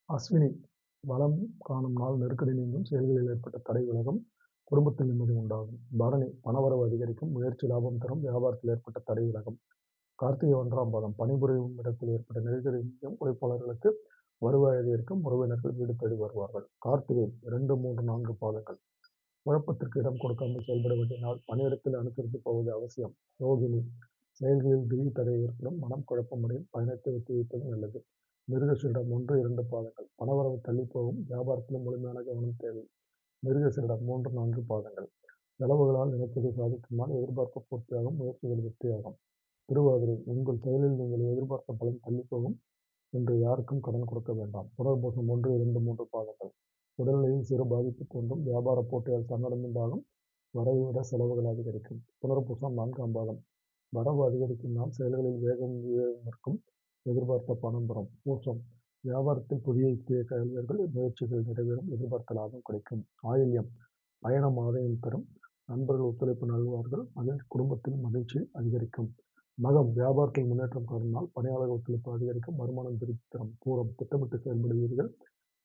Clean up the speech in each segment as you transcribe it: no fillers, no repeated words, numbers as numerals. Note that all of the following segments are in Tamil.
அஸ்வினி, வளம் காணும் நாள் நெருக்கடி நீங்கும், செயல்களில் ஏற்பட்ட தடை விலகும், குடும்பத்தில் நிம்மதி உண்டாகும். பரணி, பணவரவு அதிகரிக்கும், முயற்சி லாபம் தரும், வியாபாரத்தில் ஏற்பட்ட தடை விலகும். கார்த்திகை 1ஆம் பாதம், பணிபுரியும் இடத்தில் ஏற்பட்ட நெருக்கடி நீங்கும், உழைப்பாளர்களுக்கு வருவாய் அதிகரிக்கும், உறவினர்கள் வீடு தேடி வருவார்கள். கார்த்திகை 2, 3, 4 பாதங்கள், குழப்பத்திற்கு இடம் கொடுக்காமல் செயல்பட வேண்டிய நாள், பணியிடத்தில் அனுசரித்து போவது அவசியம். ரோகிணி, செயல்களில் திடீர் தடை ஏற்படும், மனம் குழப்பமடையும், பயணத்தை ஒத்திவைப்பது நல்லது. மிருகசீரிடம் 1, 2 பாதங்கள், பணவரவு தள்ளிப்போகும், வியாபாரத்திலும் முழுமையான கவனம் தேவை. மிருகசீரிடம் 3, 4 பாதங்கள், செலவுகளால் நினைத்ததை சாதிக்கும் நாள், எதிர்பார்ப்பு பூர்த்தியாகும், முயற்சிகள் வெற்றியாகும். திருவாதிரை, உங்கள் செயலில் நீங்கள் எதிர்பார்த்த பலன் தள்ளிப்போகும், இன்று யாருக்கும் கடன் கொடுக்க வேண்டாம். புனர்பூசம் 1, 2, 3 பாதங்கள், உடல்நிலையில் சிறு பாதிப்பு தோன்றும், வியாபார போட்டியால் சங்கடம் உண்டாகும், வரவை விட செலவுகள் அதிகரிக்கும். புனர்பூசம் 4ஆம் பாதம், வரவு அதிகரிக்கும் நாள், செயல்களில் வேகம் விவேகம் இருக்கும், எதிர்பார்த்த பணம் வரும். பூசம், வியாபாரத்தில் புதிய யுக்தியை கையாள்வீர்கள், முயற்சிகள் நிறைவேறும், எதிர்பார்த்த லாபம் கிடைக்கும். ஆயில்யம், பயணம் ஆதாயம் தரும், நண்பர்கள் ஒத்துழைப்பு நல்குவார்கள், குடும்பத்தில் மகிழ்ச்சி அதிகரிக்கும். மகம், வியாபாரத்தில் முன்னேற்றம் காணும் நாள், பணியாளர் ஒத்துழைப்பு அதிகரிக்கும், வருமானம் திருப்தி தரும். பூரம், திட்டமிட்டு செயல்படுவீர்கள்,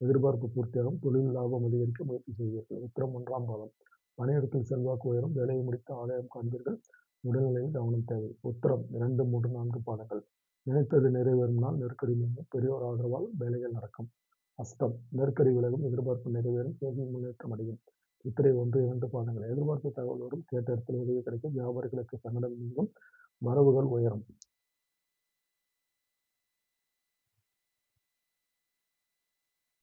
எதிர்பார்ப்பு பூர்த்தியாகும், தொழில் லாபம் அதிகரிக்க முயற்சி செய்வீர்கள். உத்திரம் 1ஆம் பாதம், பணியிடத்தில் செல்வாக்கு உயரும், வேலையை முடித்து ஆதாயம் காண்பீர்கள், உடல்நிலையில் கவனம் தேவை. உத்திரம் 2, 3, 4 பாதங்கள், நினைத்தது நிறைவேறும் நாள், நெருக்கடி நீங்கும், பெரியோர் ஆதரவால் வேலைகள் நடக்கும். அஸ்தம், நெருக்கடி விலகும், எதிர்பார்ப்பு நிறைவேறும், செயல்கள் முன்னேற்றம் அடையும். சித்திரை 1, 2 பாதங்கள், எதிர்பார்த்த தகவல் வரும், கேட்ட இடத்தில் உதவி கிடைக்கும், வியாபாரிகளுக்கு சங்கடம் நீங்கும், வரவுகள் உயரும்.